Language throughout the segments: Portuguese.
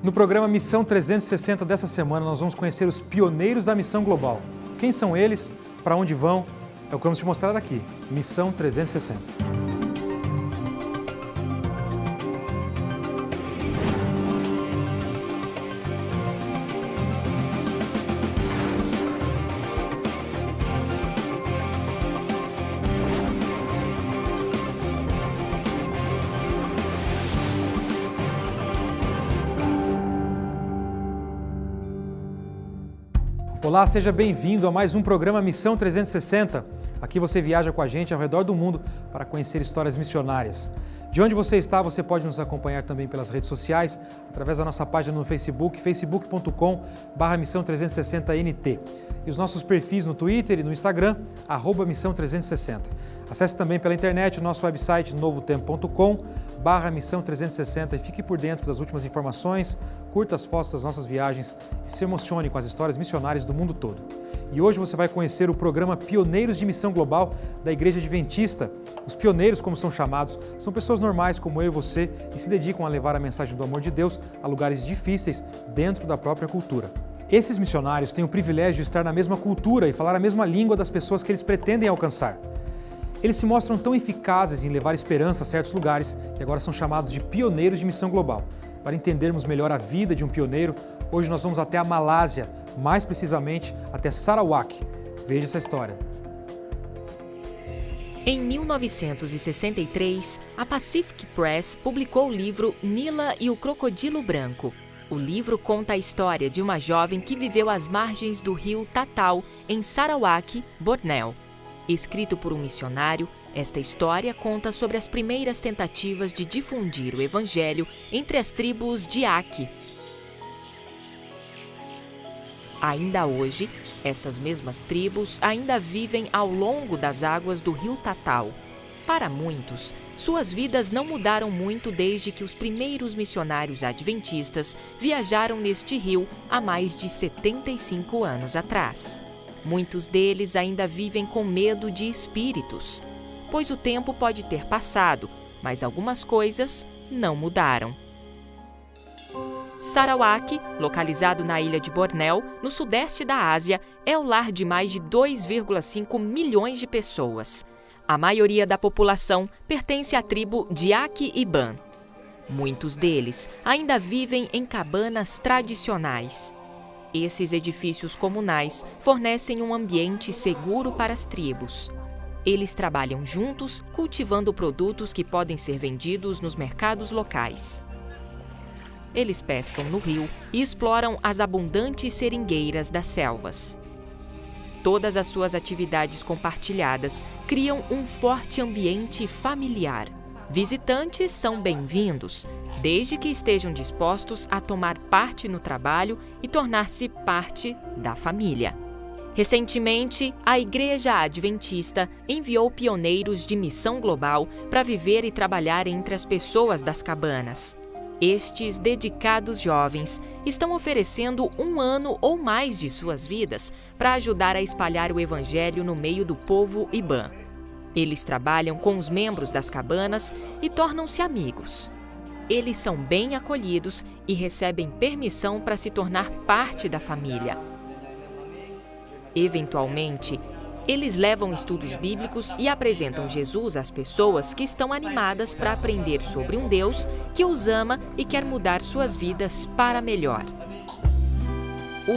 No programa Missão 360 dessa semana, nós vamos conhecer os pioneiros da Missão Global. Quem são eles? Para onde vão? É o que vamos te mostrar aqui. Missão 360. Olá, seja bem-vindo a mais um programa Missão 360. Aqui você viaja com a gente ao redor do mundo para conhecer histórias missionárias. De onde você está, você pode nos acompanhar também pelas redes sociais, através da nossa página no Facebook, facebook.com/missão360nt. E os nossos perfis no Twitter e no Instagram, @missão360. Acesse também pela internet o nosso website novotempo.com/missão360 e fique por dentro das últimas informações, curta as fotos das nossas viagens e se emocione com as histórias missionárias do mundo todo. E hoje você vai conhecer o programa Pioneiros de Missão Global da Igreja Adventista. Os pioneiros, como são chamados, são pessoas normais como eu e você e se dedicam a levar a mensagem do amor de Deus a lugares difíceis dentro da própria cultura. Esses missionários têm o privilégio de estar na mesma cultura e falar a mesma língua das pessoas que eles pretendem alcançar. Eles se mostram tão eficazes em levar esperança a certos lugares que agora são chamados de pioneiros de missão global. Para entendermos melhor a vida de um pioneiro, hoje nós vamos até a Malásia, mais precisamente até Sarawak. Veja essa história. Em 1963, a Pacific Press publicou o livro Nila e o Crocodilo Branco. O livro conta a história de uma jovem que viveu às margens do rio Tatal, em Sarawak, Bornéu. Escrito por um missionário, esta história conta sobre as primeiras tentativas de difundir o evangelho entre as tribos Diaki. Ainda hoje, essas mesmas tribos ainda vivem ao longo das águas do rio Tatal. Para muitos, suas vidas não mudaram muito desde que os primeiros missionários adventistas viajaram neste rio há mais de 75 anos atrás. Muitos deles ainda vivem com medo de espíritos, pois o tempo pode ter passado, mas algumas coisas não mudaram. Sarawak, localizado na ilha de Bornéu, no sudeste da Ásia, é o lar de mais de 2,5 milhões de pessoas. A maioria da população pertence à tribo Diaki-Iban. Muitos deles ainda vivem em cabanas tradicionais. Esses edifícios comunais fornecem um ambiente seguro para as tribos. Eles trabalham juntos, cultivando produtos que podem ser vendidos nos mercados locais. Eles pescam no rio e exploram as abundantes seringueiras das selvas. Todas as suas atividades compartilhadas criam um forte ambiente familiar. Visitantes são bem-vindos, desde que estejam dispostos a tomar parte no trabalho e tornar-se parte da família. Recentemente, a Igreja Adventista enviou pioneiros de missão global para viver e trabalhar entre as pessoas das cabanas. Estes dedicados jovens estão oferecendo 1 ano ou mais de suas vidas para ajudar a espalhar o Evangelho no meio do povo Iban. Eles trabalham com os membros das cabanas e tornam-se amigos. Eles são bem acolhidos e recebem permissão para se tornar parte da família. Eventualmente, eles levam estudos bíblicos e apresentam Jesus às pessoas que estão animadas para aprender sobre um Deus que os ama e quer mudar suas vidas para melhor.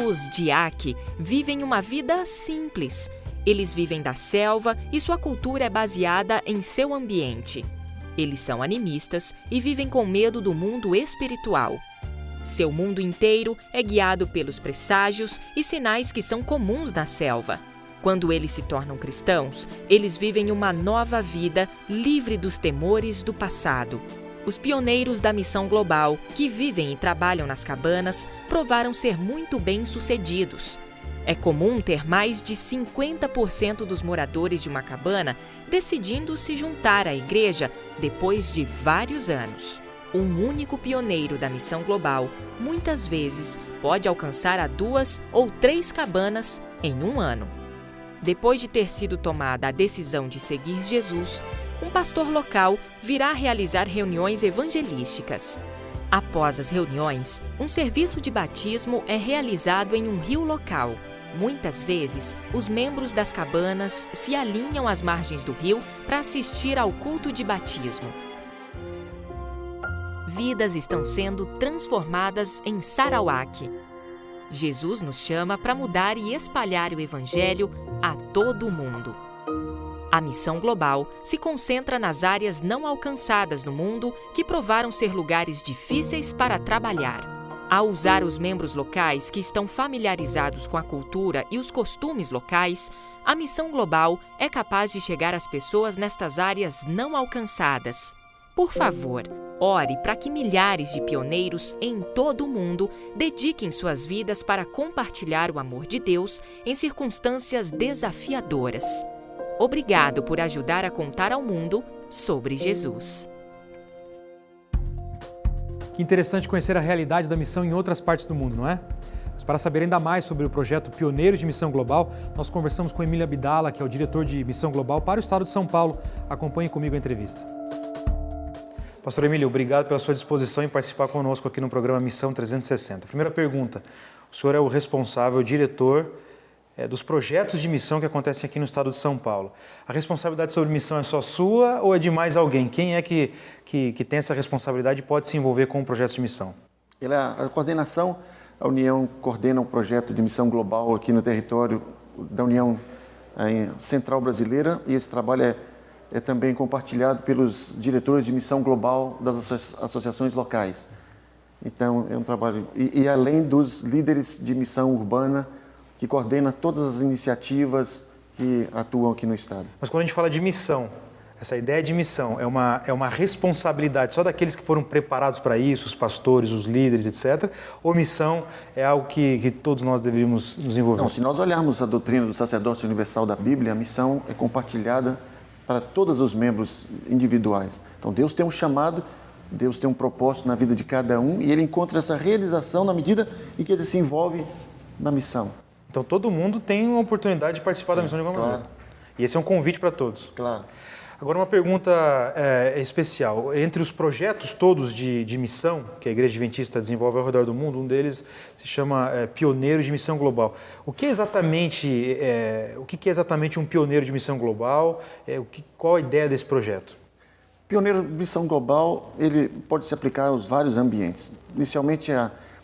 Os Diaki vivem uma vida simples. Eles vivem da selva e sua cultura é baseada em seu ambiente. Eles são animistas e vivem com medo do mundo espiritual. Seu mundo inteiro é guiado pelos presságios e sinais que são comuns na selva. Quando eles se tornam cristãos, eles vivem uma nova vida livre dos temores do passado. Os pioneiros da missão global, que vivem e trabalham nas cabanas, provaram ser muito bem-sucedidos. É comum ter mais de 50% dos moradores de uma cabana decidindo se juntar à igreja depois de vários anos. Um único pioneiro da missão global, muitas vezes, pode alcançar a 2 ou 3 cabanas em 1 ano. Depois de ter sido tomada a decisão de seguir Jesus, um pastor local virá realizar reuniões evangelísticas. Após as reuniões, um serviço de batismo é realizado em um rio local. Muitas vezes, os membros das cabanas se alinham às margens do rio para assistir ao culto de batismo. Vidas estão sendo transformadas em Sarawak. Jesus nos chama para mudar e espalhar o Evangelho a todo o mundo. A missão global se concentra nas áreas não alcançadas no mundo que provaram ser lugares difíceis para trabalhar. Ao usar os membros locais que estão familiarizados com a cultura e os costumes locais, a missão global é capaz de chegar às pessoas nestas áreas não alcançadas. Por favor, ore para que milhares de pioneiros em todo o mundo dediquem suas vidas para compartilhar o amor de Deus em circunstâncias desafiadoras. Obrigado por ajudar a contar ao mundo sobre Jesus. Que interessante conhecer a realidade da missão em outras partes do mundo, não é? Mas para saber ainda mais sobre o projeto Pioneiros de Missão Global, nós conversamos com Emílio Abdala, que é o diretor de Missão Global para o Estado de São Paulo. Acompanhe comigo a entrevista. Pastor Emílio, obrigado pela sua disposição em participar conosco aqui no programa Missão 360. Primeira pergunta, o senhor é o responsável, o diretor dos projetos de missão que acontecem aqui no estado de São Paulo. A responsabilidade sobre missão é só sua ou é de mais alguém? Quem é que tem essa responsabilidade e pode se envolver com o projeto de missão? A coordenação, a União coordena um projeto de missão global aqui no território da União Central Brasileira, e esse trabalho é também compartilhado pelos diretores de missão global das associações locais. Então, é um trabalho... E além dos líderes de missão urbana, que coordena todas as iniciativas que atuam aqui no estado. Mas quando a gente fala de missão, essa ideia de missão é uma responsabilidade só daqueles que foram preparados para isso, os pastores, os líderes, etc. Ou missão é algo que todos nós deveríamos nos envolver? Não, se nós olharmos a doutrina do sacerdócio universal da Bíblia, a missão é compartilhada para todos os membros individuais. Então Deus tem um chamado, Deus tem um propósito na vida de cada um, e Ele encontra essa realização na medida em que ele se envolve na missão. Então todo mundo tem uma oportunidade de participar da missão de alguma maneira. E esse é um convite para todos. Claro. Agora uma pergunta especial. Entre os projetos todos de missão que a Igreja Adventista desenvolve ao redor do mundo, um deles se chama Pioneiros de Missão Global. O que é exatamente um pioneiro de missão global? Qual a ideia desse projeto? Pioneiro de missão global, ele pode se aplicar aos vários ambientes. Inicialmente,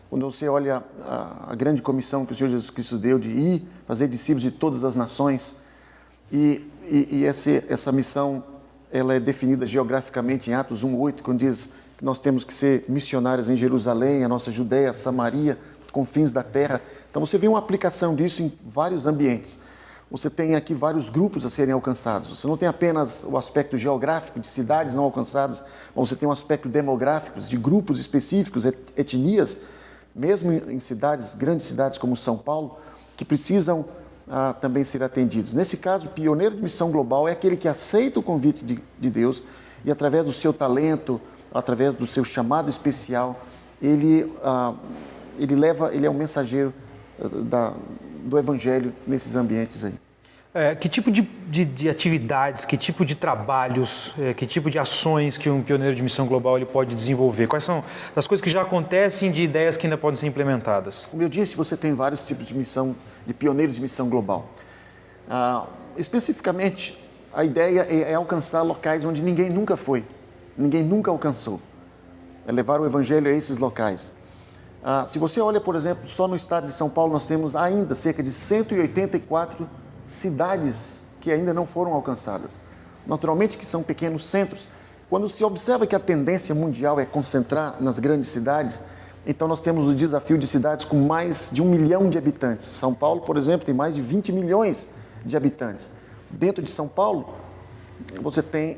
quando você olha a grande comissão que o Senhor Jesus Cristo deu de ir fazer discípulos de todas as nações, e essa missão ela é definida geograficamente em Atos 1:8, quando diz que nós temos que ser missionários em Jerusalém, a nossa Judéia, Samaria, confins da terra. Então você vê uma aplicação disso em vários ambientes. Você tem aqui vários grupos a serem alcançados. Você não tem apenas o aspecto geográfico de cidades não alcançadas, mas você tem um aspecto demográfico de grupos específicos, etnias, mesmo em cidades, grandes cidades como São Paulo, que precisam também ser atendidos. Nesse caso, o pioneiro de missão global é aquele que aceita o convite de Deus e, através do seu talento, através do seu chamado especial, ele é um mensageiro do Evangelho nesses ambientes aí. Que tipo de atividades, que tipo de trabalhos, que tipo de ações que um pioneiro de missão global ele pode desenvolver? Quais são as coisas que já acontecem de ideias que ainda podem ser implementadas? Como eu disse, você tem vários tipos de missão, de pioneiros de missão global. Especificamente, a ideia é alcançar locais onde ninguém nunca foi, ninguém nunca alcançou. É levar o Evangelho a esses locais. Se você olha, por exemplo, só no estado de São Paulo, nós temos ainda cerca de 184 cidades que ainda não foram alcançadas. Naturalmente que são pequenos centros. Quando se observa que a tendência mundial é concentrar nas grandes cidades, então nós temos o desafio de cidades com mais de 1 milhão de habitantes. São Paulo, por exemplo, tem mais de 20 milhões de habitantes. Dentro de São Paulo, você tem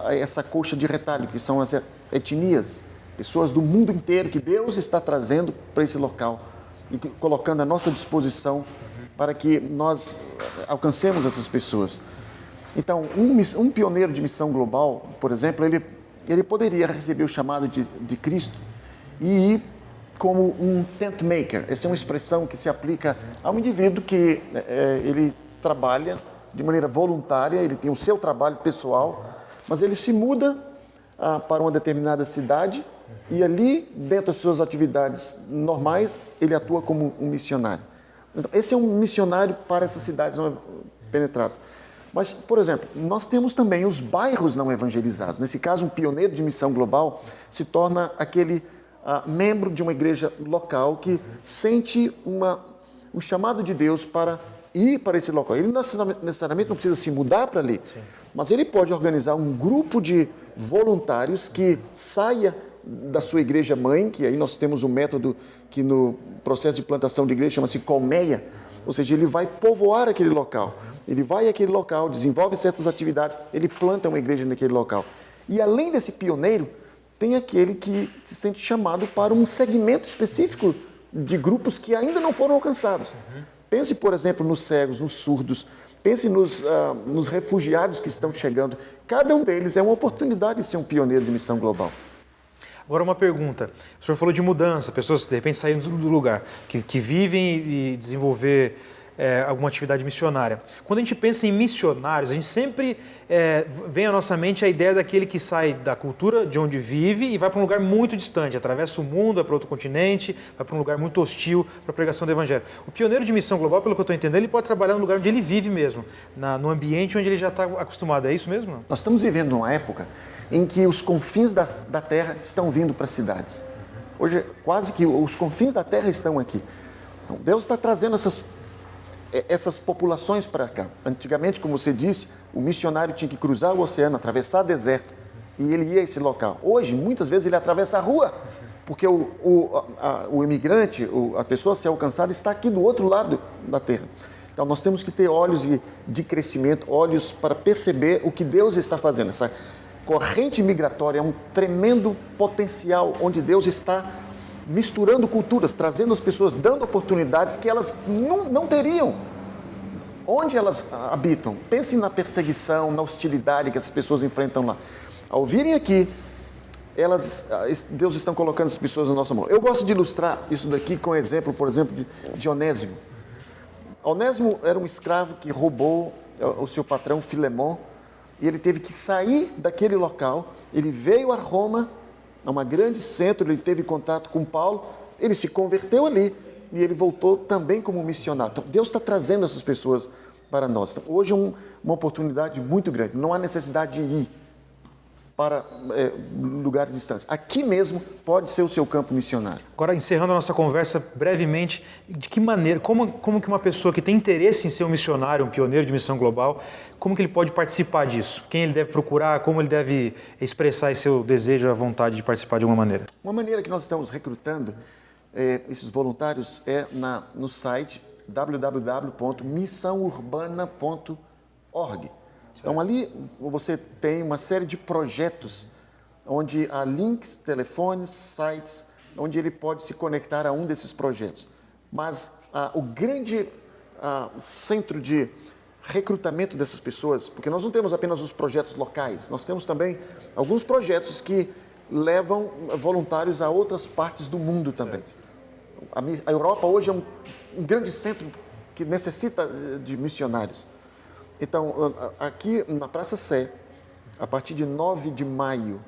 essa coxa de retalho, que são as etnias, pessoas do mundo inteiro que Deus está trazendo para esse local e colocando à nossa disposição para que nós alcancemos essas pessoas. Então, um pioneiro de missão global, por exemplo, ele poderia receber o chamado de Cristo e ir como um tent maker. Essa é uma expressão que se aplica a um indivíduo que ele trabalha de maneira voluntária, ele tem o seu trabalho pessoal, mas ele se muda para uma determinada cidade E ali, dentro das suas atividades normais, ele atua como um missionário. Então, esse é um missionário para essas cidades não penetradas. Mas, por exemplo, nós temos também os bairros não evangelizados. Nesse caso, um pioneiro de missão global se torna aquele membro de uma igreja local que sente um chamado de Deus para ir para esse local. Ele necessariamente não precisa se mudar para ali, mas ele pode organizar um grupo de voluntários que saia da sua igreja mãe, que aí nós temos um método que no processo de plantação de igreja chama-se colmeia, ou seja, ele vai povoar aquele local. Ele vai àquele local, desenvolve certas atividades, ele planta uma igreja naquele local. E além desse pioneiro, tem aquele que se sente chamado para um segmento específico de grupos que ainda não foram alcançados. Pense, por exemplo, nos cegos, nos surdos, pense nos refugiados que estão chegando. Cada um deles é uma oportunidade de ser um pioneiro de missão global. Agora uma pergunta. O senhor falou de mudança, pessoas de repente saírem do lugar, que vivem e desenvolver alguma atividade missionária. Quando a gente pensa em missionários, a gente sempre vem à nossa mente a ideia daquele que sai da cultura de onde vive e vai para um lugar muito distante, atravessa o mundo, vai para outro continente, vai para um lugar muito hostil para a pregação do evangelho. O pioneiro de missão global, pelo que eu estou entendendo, ele pode trabalhar no lugar onde ele vive mesmo, no ambiente onde ele já está acostumado. É isso mesmo? Não? Nós estamos vivendo numa época em que os confins da terra estão vindo para as cidades. Hoje, quase que os confins da terra estão aqui. Então, Deus está trazendo essas populações para cá. Antigamente, como você disse, o missionário tinha que cruzar o oceano, atravessar o deserto, e ele ia a esse local. Hoje, muitas vezes, ele atravessa a rua, porque o imigrante, a pessoa a ser alcançada, está aqui do outro lado da terra. Então, nós temos que ter olhos de crescimento, olhos para perceber o que Deus está fazendo. Essa corrente migratória é um tremendo potencial onde Deus está misturando culturas, trazendo as pessoas, dando oportunidades que elas não teriam. Onde elas habitam? Pense na perseguição, na hostilidade que essas pessoas enfrentam lá. Ao virem aqui, Deus está colocando essas pessoas na nossa mão. Eu gosto de ilustrar isso daqui com o exemplo, por exemplo, de Onésimo. Onésimo era um escravo que roubou o seu patrão Filemon, e ele teve que sair daquele local. Ele veio a Roma, a um grande centro, ele teve contato com Paulo, ele se converteu ali e ele voltou também como missionário. Então, Deus está trazendo essas pessoas para nós. Então, hoje é uma oportunidade muito grande, não há necessidade de ir para lugares distantes. Aqui mesmo pode ser o seu campo missionário. Agora, encerrando a nossa conversa brevemente, de que maneira, como que uma pessoa que tem interesse em ser um missionário, um pioneiro de missão global, como que ele pode participar disso? Quem ele deve procurar? Como ele deve expressar esse seu desejo, a vontade de participar de alguma maneira? Uma maneira que nós estamos recrutando esses voluntários é no site www.missaourbana.org. Então, ali você tem uma série de projetos onde há links, telefones, sites, onde ele pode se conectar a um desses projetos. Mas o grande centro de recrutamento dessas pessoas, porque nós não temos apenas os projetos locais, nós temos também alguns projetos que levam voluntários a outras partes do mundo também. A Europa hoje é um grande centro que necessita de missionários. Então, aqui na Praça Sé, a partir de 9 de maio,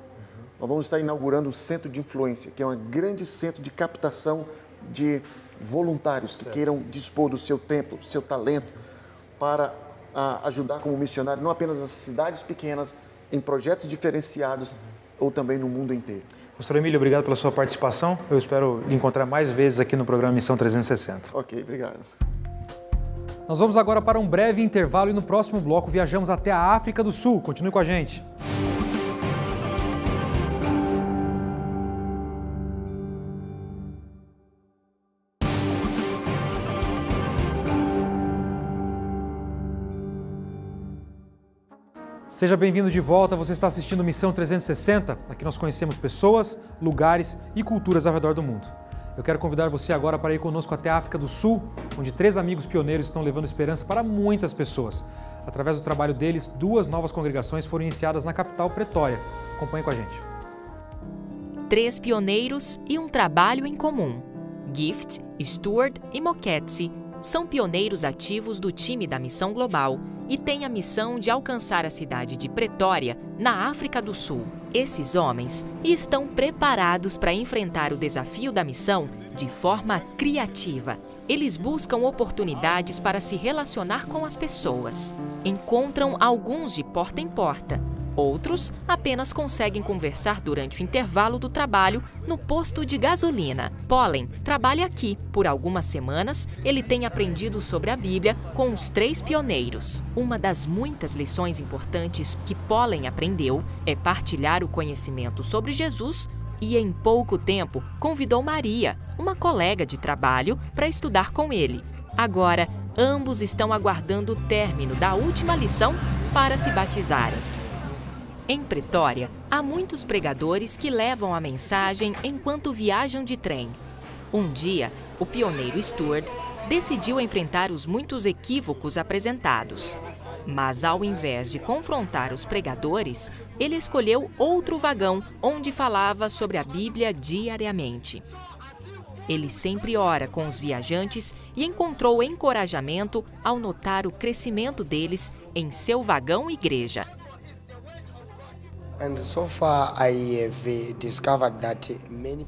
nós vamos estar inaugurando o Centro de Influência, que é um grande centro de captação de voluntários que queiram dispor do seu tempo, do seu talento, para ajudar como missionário, não apenas nas cidades pequenas, em projetos diferenciados ou também no mundo inteiro. Pastor Emílio, obrigado pela sua participação. Eu espero lhe encontrar mais vezes aqui no programa Missão 360. Ok, obrigado. Nós vamos agora para um breve intervalo e no próximo bloco viajamos até a África do Sul. Continue com a gente. Seja bem-vindo de volta, você está assistindo Missão 360. Aqui nós conhecemos pessoas, lugares e culturas ao redor do mundo. Eu quero convidar você agora para ir conosco até a África do Sul, onde 3 amigos pioneiros estão levando esperança para muitas pessoas. Através do trabalho deles, 2 novas congregações foram iniciadas na capital Pretória. Acompanhe com a gente. 3 pioneiros e um trabalho em comum. Gift, Stuart e Moketsi são pioneiros ativos do time da Missão Global e têm a missão de alcançar a cidade de Pretória, na África do Sul. Esses homens estão preparados para enfrentar o desafio da missão de forma criativa. Eles buscam oportunidades para se relacionar com as pessoas. Encontram alguns de porta em porta. Outros apenas conseguem conversar durante o intervalo do trabalho no posto de gasolina. Pollen trabalha aqui. Por algumas semanas, ele tem aprendido sobre a Bíblia com os 3 pioneiros. Uma das muitas lições importantes que Pollen aprendeu é partilhar o conhecimento sobre Jesus e, em pouco tempo, convidou Maria, uma colega de trabalho, para estudar com ele. Agora, ambos estão aguardando o término da última lição para se batizarem. Em Pretória, há muitos pregadores que levam a mensagem enquanto viajam de trem. Um dia, o pioneiro Stuart decidiu enfrentar os muitos equívocos apresentados. Mas, ao invés de confrontar os pregadores, ele escolheu outro vagão onde falava sobre a Bíblia diariamente. Ele sempre ora com os viajantes e encontrou encorajamento ao notar o crescimento deles em seu vagão igreja.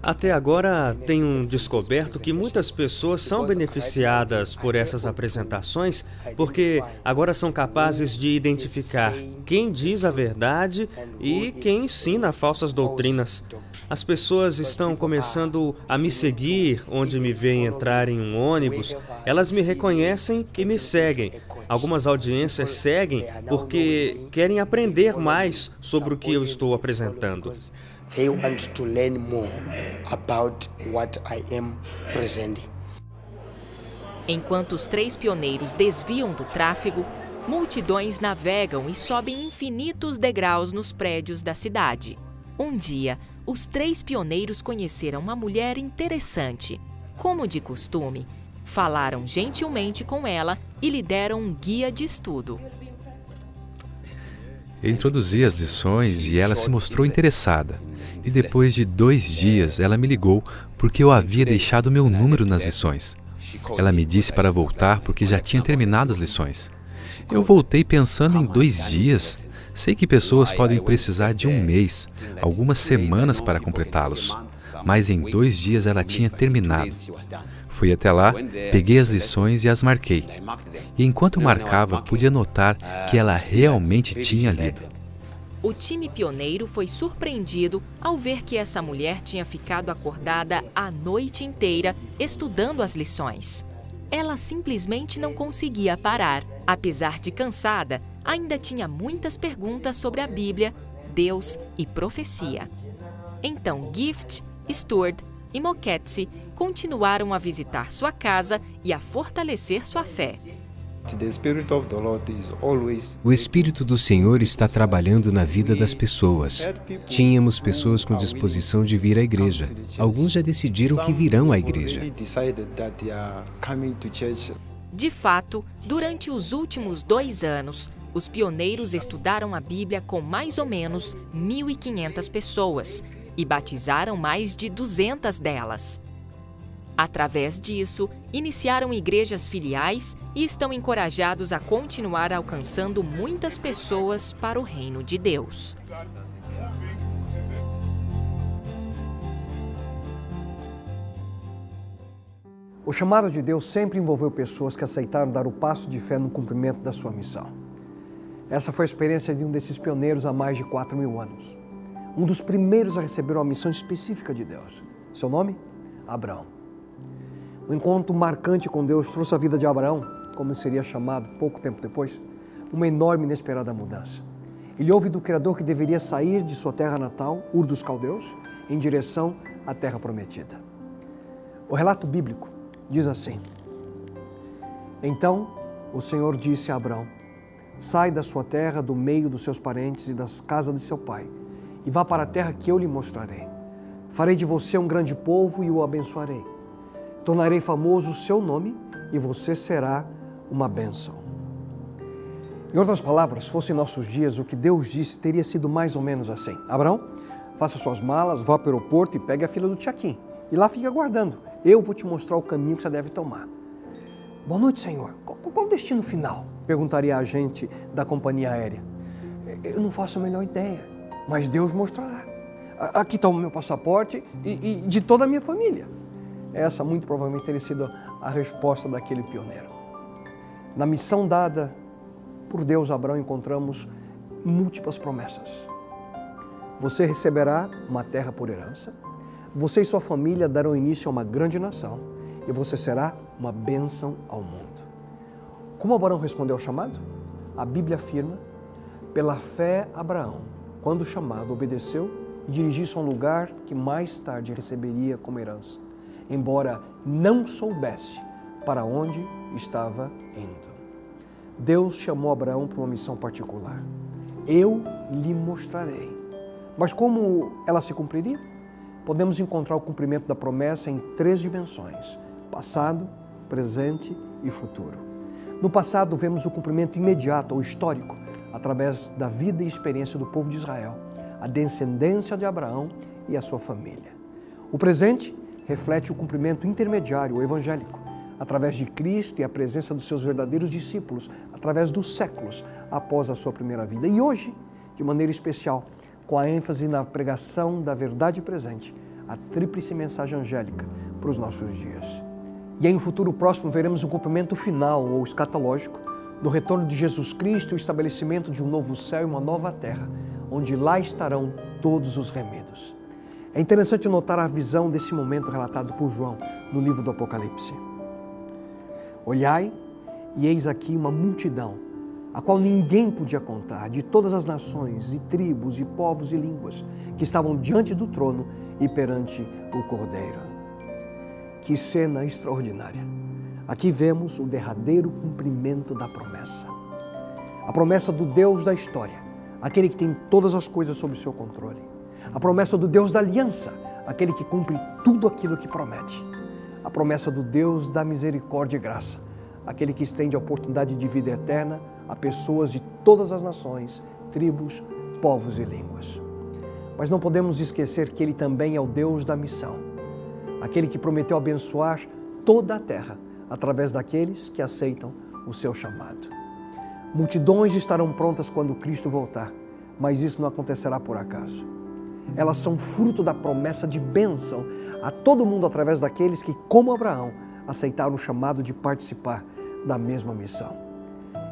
Até agora, tenho descoberto que muitas pessoas são beneficiadas por essas apresentações porque agora são capazes de identificar quem diz a verdade e quem ensina falsas doutrinas. As pessoas estão começando a me seguir onde me veem entrar em um ônibus. Elas me reconhecem e me seguem. Algumas audiências seguem porque querem aprender mais sobre o que eu estou apresentando. Enquanto os 3 pioneiros desviam do tráfego, multidões navegam e sobem infinitos degraus nos prédios da cidade. Um dia, os 3 pioneiros conheceram uma mulher interessante. Como de costume, falaram gentilmente com ela e lhe deram um guia de estudo. Eu introduzi as lições e ela se mostrou interessada. E depois de 2 dias, ela me ligou porque eu havia deixado meu número nas lições. Ela me disse para voltar porque já tinha terminado as lições. Eu voltei pensando em 2 dias. Sei que pessoas podem precisar de 1 mês, algumas semanas para completá-los. Mas em 2 dias ela tinha terminado. Fui até lá, peguei as lições e as marquei. E enquanto eu marcava, pude notar que ela realmente tinha lido. O time pioneiro foi surpreendido ao ver que essa mulher tinha ficado acordada a noite inteira estudando as lições. Ela simplesmente não conseguia parar. Apesar de cansada, ainda tinha muitas perguntas sobre a Bíblia, Deus e profecia. Então Gift, Stuart e Moketsi continuaram a visitar sua casa e a fortalecer sua fé. O Espírito do Senhor está trabalhando na vida das pessoas. Tínhamos pessoas com disposição de vir à igreja. Alguns já decidiram que virão à igreja. De fato, durante os últimos 2 anos, os pioneiros estudaram a Bíblia com mais ou menos 1.500 pessoas e batizaram mais de 200 delas. Através disso, iniciaram igrejas filiais e estão encorajados a continuar alcançando muitas pessoas para o reino de Deus. O chamado de Deus sempre envolveu pessoas que aceitaram dar o passo de fé no cumprimento da sua missão. Essa foi a experiência de um desses pioneiros há mais de 4.000 anos. Um dos primeiros a receber uma missão específica de Deus. Seu nome? Abraão. O encontro marcante com Deus trouxe à vida de Abraão, como seria chamado pouco tempo depois, uma enorme e inesperada mudança. Ele ouve do Criador que deveria sair de sua terra natal, Ur dos Caldeus, em direção à terra prometida. O relato bíblico diz assim: Então o Senhor disse a Abraão: Sai da sua terra, do meio dos seus parentes e das casas de seu pai, e vá para a terra que eu lhe mostrarei. Farei de você um grande povo e o abençoarei. Tornarei famoso o seu nome e você será uma bênção. Em outras palavras, fosse em nossos dias, o que Deus disse teria sido mais ou menos assim: Abraão, faça suas malas, vá para o aeroporto e pegue a fila do check-in. E lá fique aguardando. Eu vou te mostrar o caminho que você deve tomar. Boa noite, senhor. Qual o destino final? Perguntaria a agente da companhia aérea. Eu não faço a menor ideia, mas Deus mostrará. Aqui está o meu passaporte e de toda a minha família. Essa muito provavelmente teria sido a resposta daquele pioneiro. Na missão dada por Deus a Abraão encontramos múltiplas promessas. Você receberá uma terra por herança, você e sua família darão início a uma grande nação e você será uma bênção ao mundo. Como Abraão respondeu ao chamado? A Bíblia afirma: pela fé Abraão, quando chamado, obedeceu e dirigiu-se a um lugar que mais tarde receberia como herança, embora não soubesse para onde estava indo. Deus chamou Abraão para uma missão particular. Eu lhe mostrarei. Mas como ela se cumpriria? Podemos encontrar o cumprimento da promessa em 3 dimensões: passado, presente e futuro. No passado, vemos o cumprimento imediato ou histórico através da vida e experiência do povo de Israel, a descendência de Abraão e a sua família. O presente reflete o cumprimento intermediário ou evangélico, através de Cristo e a presença dos seus verdadeiros discípulos, através dos séculos após a sua primeira vida. E hoje, de maneira especial, com a ênfase na pregação da verdade presente, a tríplice mensagem angélica para os nossos dias. E em um futuro próximo veremos o cumprimento final ou escatológico do retorno de Jesus Cristo e o estabelecimento de um novo céu e uma nova terra, onde lá estarão todos os remidos. É interessante notar a visão desse momento relatado por João no livro do Apocalipse. Olhai, e eis aqui uma multidão, a qual ninguém podia contar, de todas as nações e tribos e povos e línguas, que estavam diante do trono e perante o Cordeiro. Que cena extraordinária! Aqui vemos o derradeiro cumprimento da promessa. A promessa do Deus da história, aquele que tem todas as coisas sob seu controle. A promessa do Deus da aliança, aquele que cumpre tudo aquilo que promete. A promessa do Deus da misericórdia e graça, aquele que estende a oportunidade de vida eterna a pessoas de todas as nações, tribos, povos e línguas. Mas não podemos esquecer que Ele também é o Deus da missão, aquele que prometeu abençoar toda a terra através daqueles que aceitam o seu chamado. Multidões estarão prontas quando Cristo voltar, mas isso não acontecerá por acaso. Elas são fruto da promessa de bênção a todo mundo através daqueles que, como Abraão, aceitaram o chamado de participar da mesma missão.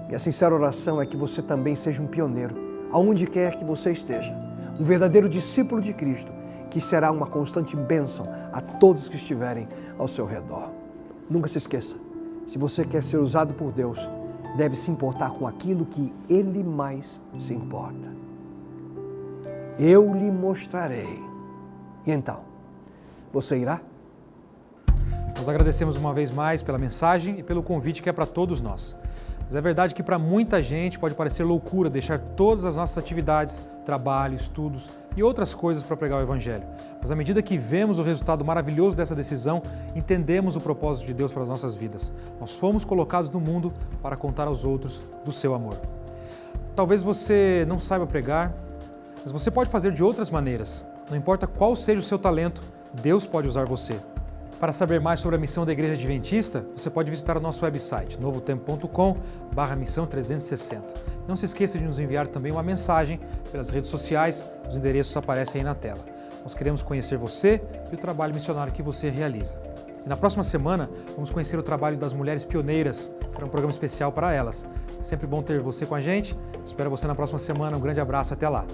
E a sincera oração é que você também seja um pioneiro, aonde quer que você esteja, um verdadeiro discípulo de Cristo, que será uma constante bênção a todos que estiverem ao seu redor. Nunca se esqueça, se você quer ser usado por Deus, deve se importar com aquilo que Ele mais se importa. Eu lhe mostrarei. E então, você irá? Nós agradecemos uma vez mais pela mensagem e pelo convite que é para todos nós. Mas é verdade que para muita gente pode parecer loucura deixar todas as nossas atividades, trabalho, estudos e outras coisas para pregar o Evangelho. Mas à medida que vemos o resultado maravilhoso dessa decisão, entendemos o propósito de Deus para as nossas vidas. Nós fomos colocados no mundo para contar aos outros do seu amor. Talvez você não saiba pregar, mas você pode fazer de outras maneiras. Não importa qual seja o seu talento, Deus pode usar você. Para saber mais sobre a missão da Igreja Adventista, você pode visitar o nosso website, novotempo.com/missão360. Não se esqueça de nos enviar também uma mensagem pelas redes sociais, os endereços aparecem aí na tela. Nós queremos conhecer você e o trabalho missionário que você realiza. E na próxima semana, vamos conhecer o trabalho das mulheres pioneiras. Será um programa especial para elas. É sempre bom ter você com a gente. Espero você na próxima semana. Um grande abraço, até lá.